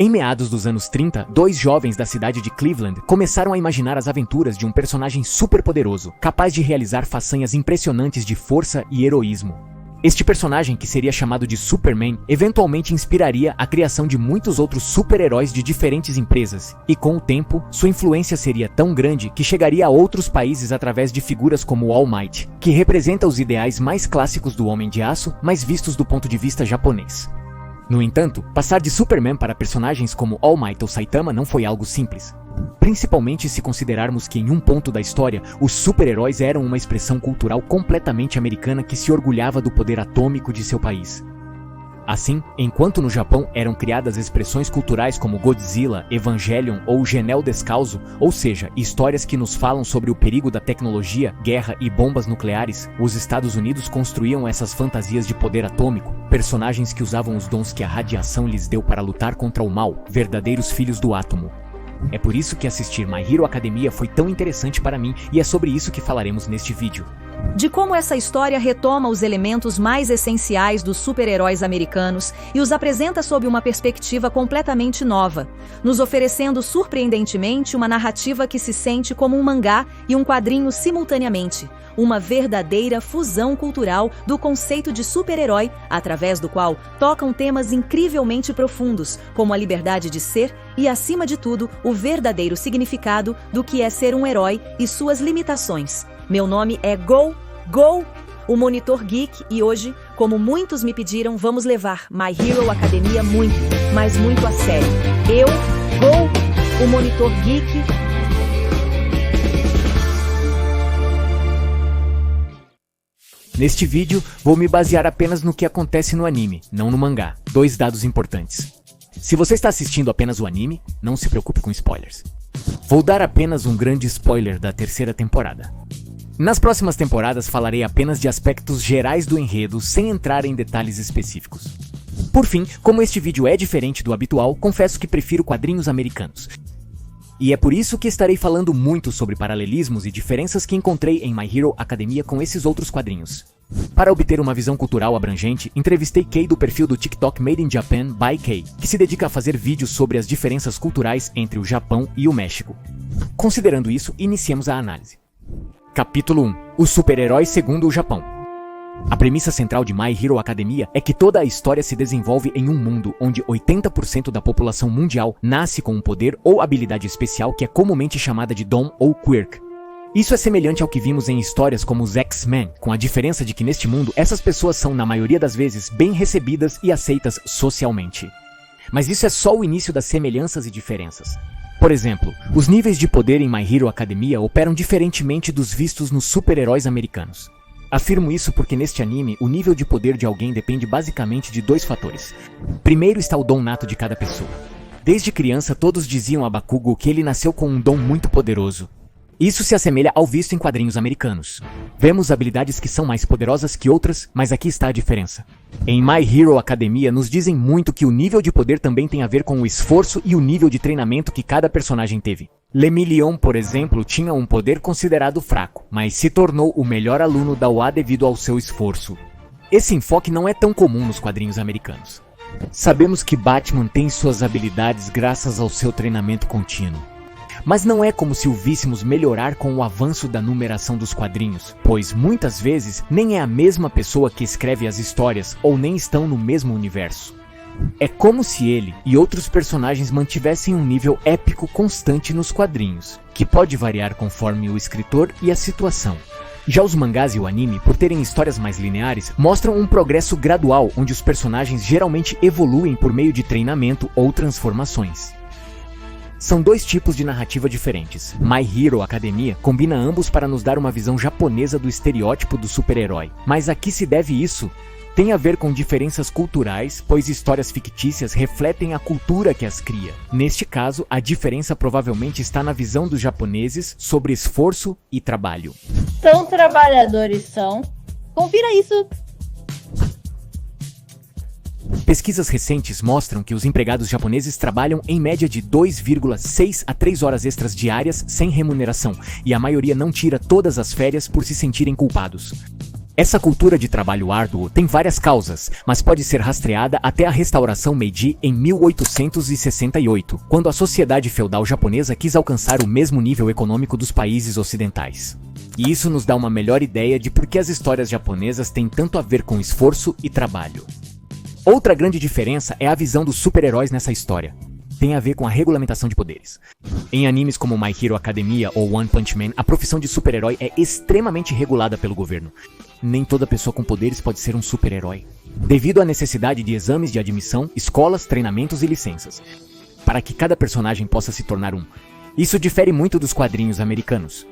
Em meados dos anos 30, dois jovens da cidade de Cleveland começaram a imaginar as aventuras de um personagem superpoderoso, capaz de realizar façanhas impressionantes de força e heroísmo. Este personagem, que seria chamado de Superman, eventualmente inspiraria a criação de muitos outros super-heróis de diferentes empresas, e com o tempo, sua influência seria tão grande que chegaria a outros países através de figuras como All Might, que representa os ideais mais clássicos do Homem de Aço, mas vistos do ponto de vista japonês. No entanto, passar de Superman para personagens como All Might ou Saitama não foi algo simples. Principalmente se considerarmos que em um ponto da história, os super-heróis eram uma expressão cultural completamente americana que se orgulhava do poder atômico de seu país. Assim, enquanto no Japão eram criadas expressões culturais como Godzilla, Evangelion ou Genel Descalzo, ou seja, histórias que nos falam sobre o perigo da tecnologia, guerra e bombas nucleares, os Estados Unidos construíam essas fantasias de poder atômico, personagens que usavam os dons que a radiação lhes deu para lutar contra o mal, verdadeiros filhos do átomo. É por isso que assistir My Hero Academia foi tão interessante para mim e é sobre isso que falaremos neste vídeo. De como essa história retoma os elementos mais essenciais dos super-heróis americanos e os apresenta sob uma perspectiva completamente nova, nos oferecendo surpreendentemente uma narrativa que se sente como um mangá e um quadrinho simultaneamente, uma verdadeira fusão cultural do conceito de super-herói, através do qual tocam temas incrivelmente profundos, como a liberdade de ser e, acima de tudo, o verdadeiro significado do que é ser um herói e suas limitações. Meu nome é Go, o Monitor Geek, e hoje, como muitos me pediram, vamos levar My Hero Academia muito, mas muito a sério. Eu, Go, o Monitor Geek. Neste vídeo, vou me basear apenas no que acontece no anime, não no mangá. Dois dados importantes. Se você está assistindo apenas o anime, não se preocupe com spoilers. Vou dar apenas um grande spoiler da terceira temporada. Nas próximas temporadas falarei apenas de aspectos gerais do enredo, sem entrar em detalhes específicos. Por fim, como este vídeo é diferente do habitual, confesso que prefiro quadrinhos americanos. E é por isso que estarei falando muito sobre paralelismos e diferenças que encontrei em My Hero Academia com esses outros quadrinhos. Para obter uma visão cultural abrangente, entrevistei Kei do perfil do TikTok Made in Japan by Kei, que se dedica a fazer vídeos sobre as diferenças culturais entre o Japão e o México. Considerando isso, iniciemos a análise. Capítulo 1. Os super-heróis segundo o Japão. A premissa central de My Hero Academia é que toda a história se desenvolve em um mundo onde 80% da população mundial nasce com um poder ou habilidade especial que é comumente chamada de dom ou quirk. Isso é semelhante ao que vimos em histórias como os X-Men, com a diferença de que neste mundo essas pessoas são, na maioria das vezes, bem recebidas e aceitas socialmente. Mas isso é só o início das semelhanças e diferenças. Por exemplo, os níveis de poder em My Hero Academia operam diferentemente dos vistos nos super-heróis americanos. Afirmo isso porque neste anime, o nível de poder de alguém depende basicamente de dois fatores. Primeiro está o dom nato de cada pessoa. Desde criança, todos diziam a Bakugo que ele nasceu com um dom muito poderoso. Isso se assemelha ao visto em quadrinhos americanos. Vemos habilidades que são mais poderosas que outras, mas aqui está a diferença. Em My Hero Academia nos dizem muito que o nível de poder também tem a ver com o esforço e o nível de treinamento que cada personagem teve. Lemillion, por exemplo, tinha um poder considerado fraco, mas se tornou o melhor aluno da UA devido ao seu esforço. Esse enfoque não é tão comum nos quadrinhos americanos. Sabemos que Batman tem suas habilidades graças ao seu treinamento contínuo. Mas não é como se o víssemos melhorar com o avanço da numeração dos quadrinhos, pois muitas vezes nem é a mesma pessoa que escreve as histórias ou nem estão no mesmo universo. É como se ele e outros personagens mantivessem um nível épico constante nos quadrinhos, que pode variar conforme o escritor e a situação. Já os mangás e o anime, por terem histórias mais lineares, mostram um progresso gradual onde os personagens geralmente evoluem por meio de treinamento ou transformações. São dois tipos de narrativa diferentes. My Hero Academia combina ambos para nos dar uma visão japonesa do estereótipo do super-herói. Mas a que se deve isso? Tem a ver com diferenças culturais, pois histórias fictícias refletem a cultura que as cria. Neste caso, a diferença provavelmente está na visão dos japoneses sobre esforço e trabalho. Tão trabalhadores são. Confira isso. Pesquisas recentes mostram que os empregados japoneses trabalham em média de 2,6 a 3 horas extras diárias sem remuneração, e a maioria não tira todas as férias por se sentirem culpados. Essa cultura de trabalho árduo tem várias causas, mas pode ser rastreada até a restauração Meiji em 1868, quando a sociedade feudal japonesa quis alcançar o mesmo nível econômico dos países ocidentais. E isso nos dá uma melhor ideia de por que as histórias japonesas têm tanto a ver com esforço e trabalho. Outra grande diferença é a visão dos super-heróis nessa história. Tem a ver com a regulamentação de poderes. Em animes como My Hero Academia ou One Punch Man, a profissão de super-herói é extremamente regulada pelo governo. Nem toda pessoa com poderes pode ser um super-herói, devido à necessidade de exames de admissão, escolas, treinamentos e licenças, para que cada personagem possa se tornar um. Isso difere muito dos quadrinhos americanos.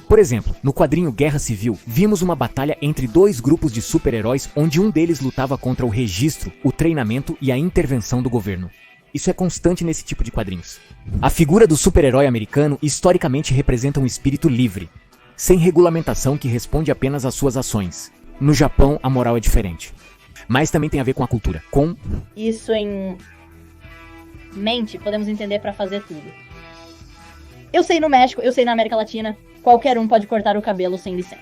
Por exemplo, no quadrinho Guerra Civil, vimos uma batalha entre dois grupos de super-heróis onde um deles lutava contra o registro, o treinamento e a intervenção do governo. Isso é constante nesse tipo de quadrinhos. A figura do super-herói americano historicamente representa um espírito livre, sem regulamentação que responde apenas às suas ações. No Japão, a moral é diferente. Mas também tem a ver com a cultura. Isso em mente, podemos entender para fazer tudo. Eu sei no México, eu sei na América Latina, qualquer um pode cortar o cabelo sem licença.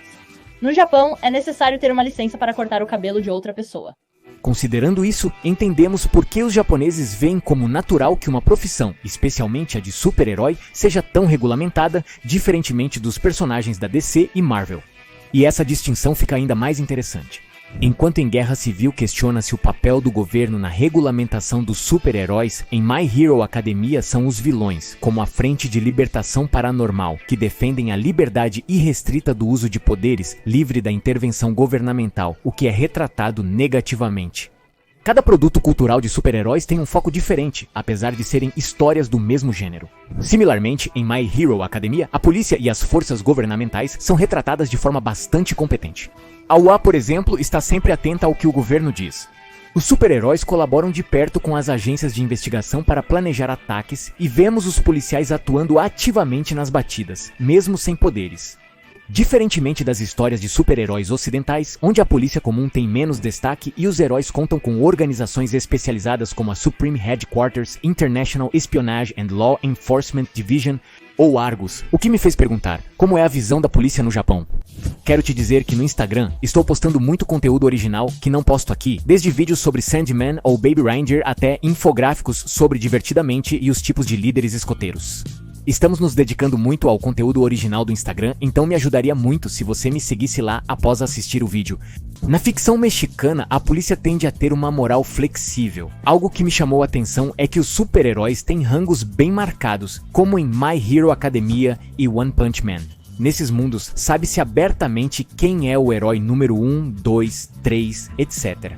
No Japão, é necessário ter uma licença para cortar o cabelo de outra pessoa. Considerando isso, entendemos por que os japoneses veem como natural que uma profissão, especialmente a de super-herói, seja tão regulamentada, diferentemente dos personagens da DC e Marvel. E essa distinção fica ainda mais interessante. Enquanto em Guerra Civil questiona-se o papel do governo na regulamentação dos super-heróis, em My Hero Academia são os vilões, como a Frente de Libertação Paranormal, que defendem a liberdade irrestrita do uso de poderes, livre da intervenção governamental, o que é retratado negativamente. Cada produto cultural de super-heróis tem um foco diferente, apesar de serem histórias do mesmo gênero. Similarmente, em My Hero Academia, a polícia e as forças governamentais são retratadas de forma bastante competente. A UA, por exemplo, está sempre atenta ao que o governo diz. Os super-heróis colaboram de perto com as agências de investigação para planejar ataques e vemos os policiais atuando ativamente nas batidas, mesmo sem poderes. Diferentemente das histórias de super-heróis ocidentais, onde a polícia comum tem menos destaque e os heróis contam com organizações especializadas como a Supreme Headquarters International Espionage and Law Enforcement Division, ou Argus, o que me fez perguntar, como é a visão da polícia no Japão? Quero te dizer que no Instagram estou postando muito conteúdo original que não posto aqui, desde vídeos sobre Sandman ou Baby Ranger até infográficos sobre Divertidamente e os tipos de líderes escoteiros. Estamos nos dedicando muito ao conteúdo original do Instagram, então me ajudaria muito se você me seguisse lá após assistir o vídeo. Na ficção mexicana, a polícia tende a ter uma moral flexível. Algo que me chamou a atenção é que os super-heróis têm rangos bem marcados, como em My Hero Academia e One Punch Man. Nesses mundos, sabe-se abertamente quem é o herói número 1, 2, 3, etc.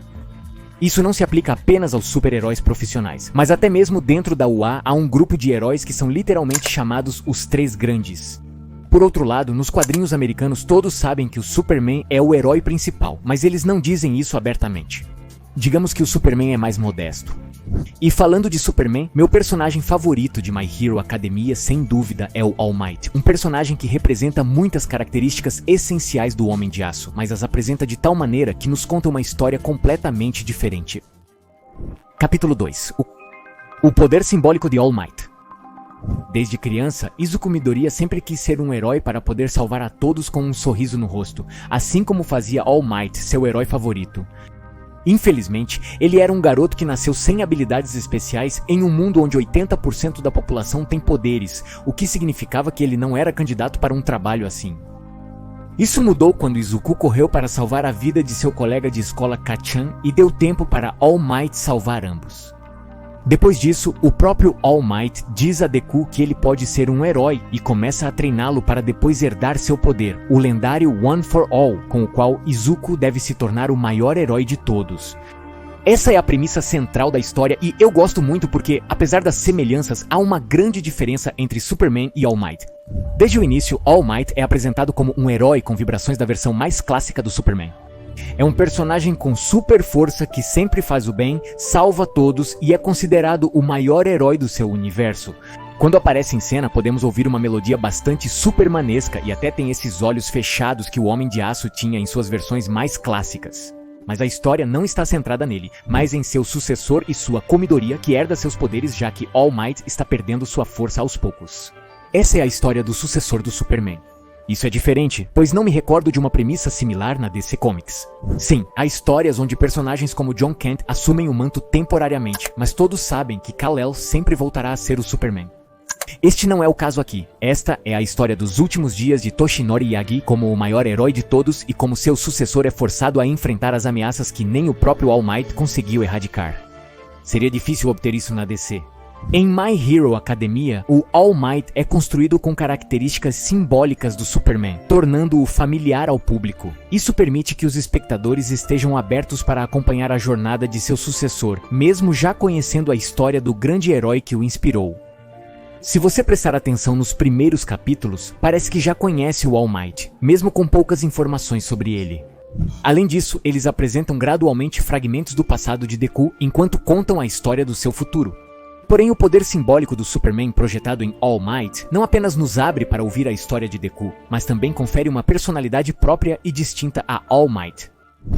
Isso não se aplica apenas aos super-heróis profissionais, mas até mesmo dentro da UA há um grupo de heróis que são literalmente chamados os Três Grandes. Por outro lado, nos quadrinhos americanos todos sabem que o Superman é o herói principal, mas eles não dizem isso abertamente. Digamos que o Superman é mais modesto. E falando de Superman, meu personagem favorito de My Hero Academia sem dúvida é o All Might, um personagem que representa muitas características essenciais do Homem de Aço, mas as apresenta de tal maneira que nos conta uma história completamente diferente. Capítulo 2. O poder simbólico de All Might. Desde criança, Izuku Midoriya sempre quis ser um herói para poder salvar a todos com um sorriso no rosto, assim como fazia All Might, seu herói favorito. Infelizmente, ele era um garoto que nasceu sem habilidades especiais em um mundo onde 80% da população tem poderes, o que significava que ele não era candidato para um trabalho assim. Isso mudou quando Izuku correu para salvar a vida de seu colega de escola Kachan e deu tempo para All Might salvar ambos. Depois disso, o próprio All Might diz a Deku que ele pode ser um herói e começa a treiná-lo para depois herdar seu poder, o lendário One for All, com o qual Izuku deve se tornar o maior herói de todos. Essa é a premissa central da história e eu gosto muito porque, apesar das semelhanças, há uma grande diferença entre Superman e All Might. Desde o início, All Might é apresentado como um herói com vibrações da versão mais clássica do Superman. É um personagem com super força que sempre faz o bem, salva todos e é considerado o maior herói do seu universo. Quando aparece em cena, podemos ouvir uma melodia bastante supermanesca e até tem esses olhos fechados que o Homem de Aço tinha em suas versões mais clássicas. Mas a história não está centrada nele, mas em seu sucessor e sua comidoria que herda seus poderes já que All Might está perdendo sua força aos poucos. Essa é a história do sucessor do Superman. Isso é diferente, pois não me recordo de uma premissa similar na DC Comics. Sim, há histórias onde personagens como John Kent assumem o manto temporariamente, mas todos sabem que Kal-El sempre voltará a ser o Superman. Este não é o caso aqui. Esta é a história dos últimos dias de Toshinori Yagi como o maior herói de todos e como seu sucessor é forçado a enfrentar as ameaças que nem o próprio All Might conseguiu erradicar. Seria difícil obter isso na DC. Em My Hero Academia, o All Might é construído com características simbólicas do Superman, tornando-o familiar ao público. Isso permite que os espectadores estejam abertos para acompanhar a jornada de seu sucessor, mesmo já conhecendo a história do grande herói que o inspirou. Se você prestar atenção nos primeiros capítulos, parece que já conhece o All Might, mesmo com poucas informações sobre ele. Além disso, eles apresentam gradualmente fragmentos do passado de Deku enquanto contam a história do seu futuro. Porém, o poder simbólico do Superman projetado em All Might não apenas nos abre para ouvir a história de Deku, mas também confere uma personalidade própria e distinta a All Might.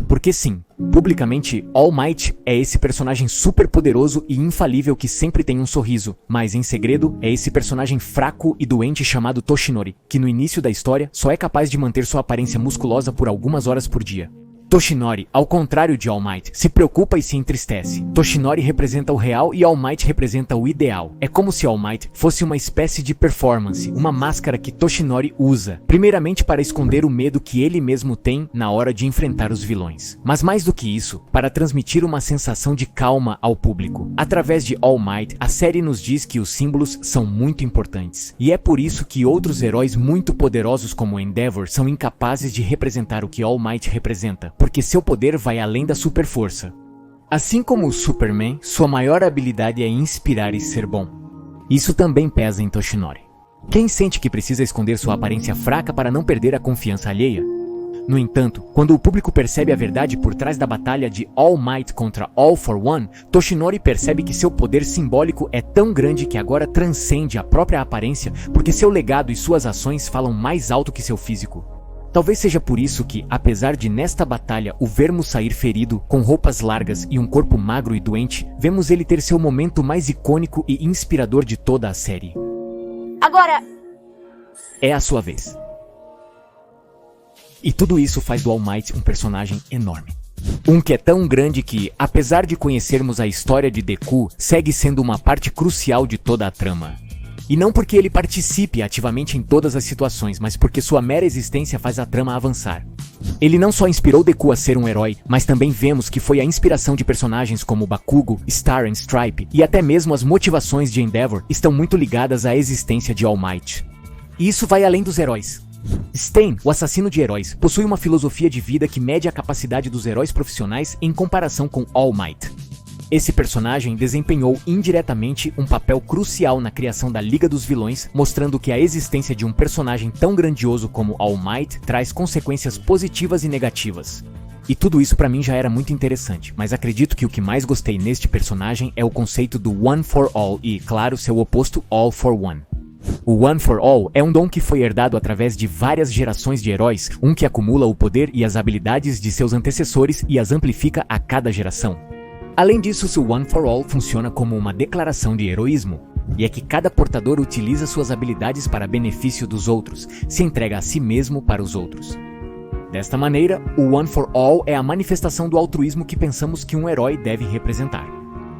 Porque sim, publicamente, All Might é esse personagem super poderoso e infalível que sempre tem um sorriso, mas em segredo é esse personagem fraco e doente chamado Toshinori, que no início da história só é capaz de manter sua aparência musculosa por algumas horas por dia. Toshinori, ao contrário de All Might, se preocupa e se entristece. Toshinori representa o real e All Might representa o ideal. É como se All Might fosse uma espécie de performance, uma máscara que Toshinori usa, primeiramente para esconder o medo que ele mesmo tem na hora de enfrentar os vilões. Mas mais do que isso, para transmitir uma sensação de calma ao público. Através de All Might, a série nos diz que os símbolos são muito importantes. E é por isso que outros heróis muito poderosos como Endeavor são incapazes de representar o que All Might representa, porque seu poder vai além da super força. Assim como o Superman, sua maior habilidade é inspirar e ser bom. Isso também pesa em Toshinori. Quem sente que precisa esconder sua aparência fraca para não perder a confiança alheia? No entanto, quando o público percebe a verdade por trás da batalha de All Might contra All for One, Toshinori percebe que seu poder simbólico é tão grande que agora transcende a própria aparência, porque seu legado e suas ações falam mais alto que seu físico. Talvez seja por isso que, apesar de nesta batalha o vermos sair ferido, com roupas largas e um corpo magro e doente, vemos ele ter seu momento mais icônico e inspirador de toda a série. Agora, é a sua vez. E tudo isso faz do All Might um personagem enorme. Um que é tão grande que, apesar de conhecermos a história de Deku, segue sendo uma parte crucial de toda a trama. E não porque ele participe ativamente em todas as situações, mas porque sua mera existência faz a trama avançar. Ele não só inspirou Deku a ser um herói, mas também vemos que foi a inspiração de personagens como Bakugo, Star e Stripe, e até mesmo as motivações de Endeavor estão muito ligadas à existência de All Might. E isso vai além dos heróis. Stain, o assassino de heróis, possui uma filosofia de vida que mede a capacidade dos heróis profissionais em comparação com All Might. Esse personagem desempenhou indiretamente um papel crucial na criação da Liga dos Vilões, mostrando que a existência de um personagem tão grandioso como All Might traz consequências positivas e negativas. E tudo isso pra mim já era muito interessante, mas acredito que o que mais gostei neste personagem é o conceito do One for All e, claro, seu oposto All for One. O One for All é um dom que foi herdado através de várias gerações de heróis, um que acumula o poder e as habilidades de seus antecessores e as amplifica a cada geração. Além disso, o One for All funciona como uma declaração de heroísmo, e é que cada portador utiliza suas habilidades para benefício dos outros, se entrega a si mesmo para os outros. Desta maneira, o One for All é a manifestação do altruísmo que pensamos que um herói deve representar.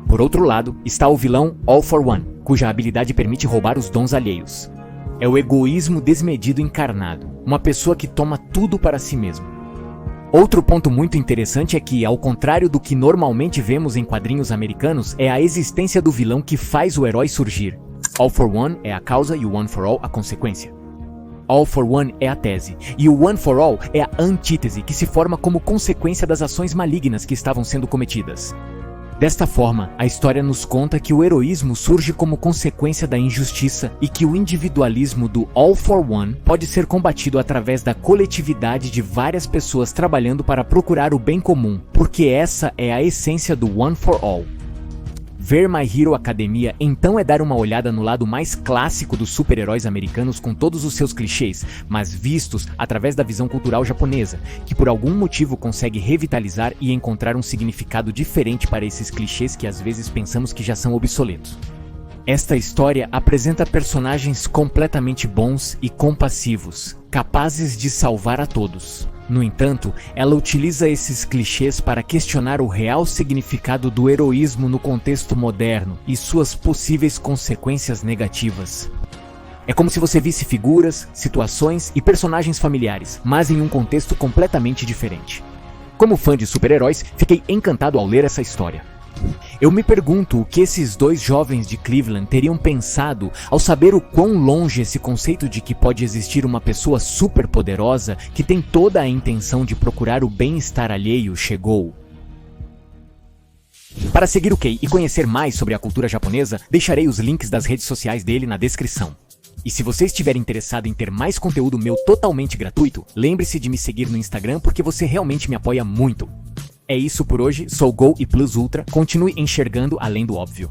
Por outro lado, está o vilão All for One, cuja habilidade permite roubar os dons alheios. É o egoísmo desmedido encarnado, uma pessoa que toma tudo para si mesmo. Outro ponto muito interessante é que, ao contrário do que normalmente vemos em quadrinhos americanos, é a existência do vilão que faz o herói surgir. All for One é a causa e o One for All a consequência. All for One é a tese, e o One for All é a antítese que se forma como consequência das ações malignas que estavam sendo cometidas. Desta forma, a história nos conta que o heroísmo surge como consequência da injustiça e que o individualismo do All for One pode ser combatido através da coletividade de várias pessoas trabalhando para procurar o bem comum, porque essa é a essência do One for All. Ver My Hero Academia então é dar uma olhada no lado mais clássico dos super-heróis americanos com todos os seus clichês, mas vistos através da visão cultural japonesa, que por algum motivo consegue revitalizar e encontrar um significado diferente para esses clichês que às vezes pensamos que já são obsoletos. Esta história apresenta personagens completamente bons e compassivos, capazes de salvar a todos. No entanto, ela utiliza esses clichês para questionar o real significado do heroísmo no contexto moderno e suas possíveis consequências negativas. É como se você visse figuras, situações e personagens familiares, mas em um contexto completamente diferente. Como fã de super-heróis, fiquei encantado ao ler essa história. Eu me pergunto o que esses dois jovens de Cleveland teriam pensado ao saber o quão longe esse conceito de que pode existir uma pessoa super poderosa que tem toda a intenção de procurar o bem-estar alheio chegou. Para seguir o Kei e conhecer mais sobre a cultura japonesa, deixarei os links das redes sociais dele na descrição. E se você estiver interessado em ter mais conteúdo meu totalmente gratuito, lembre-se de me seguir no Instagram porque você realmente me apoia muito. É isso por hoje, sou Go e Plus Ultra, continue enxergando além do óbvio.